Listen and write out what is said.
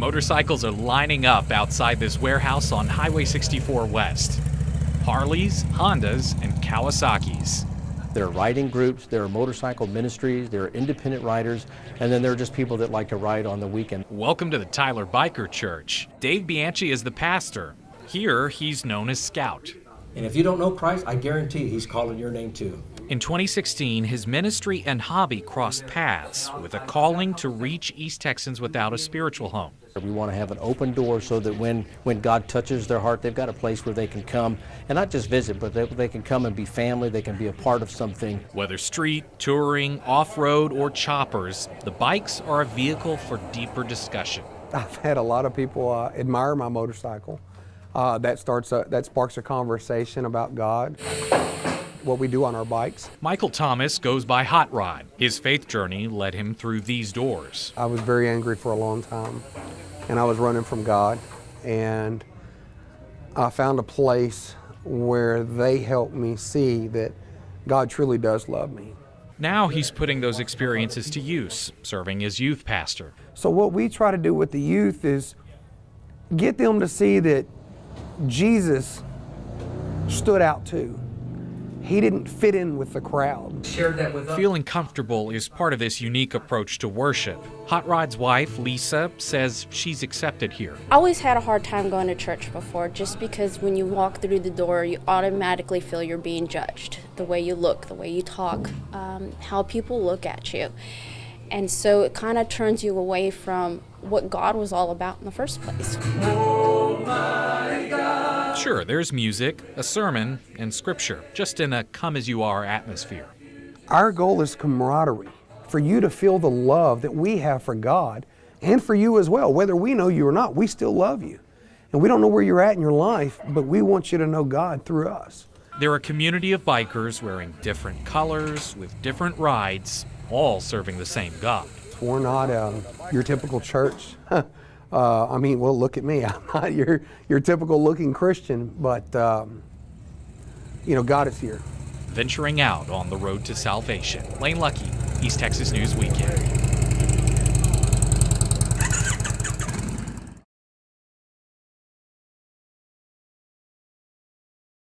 Motorcycles are lining up outside this warehouse on Highway 64 West. Harleys, Hondas, and Kawasaki's. There are riding groups, there are motorcycle ministries, there are independent riders, and then there are just people that like to ride on the weekend. Welcome to the Tyler Biker Church. Dave Bianchi is the pastor. Here, he's known as Scout. And if you don't know Christ, I guarantee he's calling your name too. In 2016, his ministry and hobby crossed paths with a calling to reach East Texans without a spiritual home. We want to have an open door so that when God touches their heart, they've got a place where they can come and not just visit, but they can come and be family, they can be a part of something. Whether street, touring, off-road, or choppers, the bikes are a vehicle for deeper discussion. I've had a lot of people admire my motorcycle. That sparks a conversation about God, what we do on our bikes. Michael Thomas goes by Hot Rod. His faith journey led him through these doors. I was very angry for a long time, and I was running from God, and I found a place where they helped me see that God truly does love me. Now he's putting those experiences to use, serving as youth pastor. So what we try to do with the youth is get them to see that Jesus stood out too. He didn't fit in with the crowd. Shared that with us. Feeling comfortable is part of this unique approach to worship. Hot Rod's wife, Lisa, says she's accepted here. I always had a hard time going to church before, just because when you walk through the door, you automatically feel you're being judged. The way you look, the way you talk, how people look at you. And so it kind of turns you away from what God was all about in the first place. Oh my God. Sure, there's music, a sermon, and scripture, just in a come-as-you-are atmosphere. Our goal is camaraderie, for you to feel the love that we have for God, and for you as well. Whether we know you or not, we still love you. And we don't know where you're at in your life, but we want you to know God through us. They're a community of bikers wearing different colors, with different rides, all serving the same God. We're not your typical church. I mean, well, look at me. I'm not your typical looking Christian, but you know, God is here. Venturing out on the road to salvation. Luckie, East Texas News Weekend.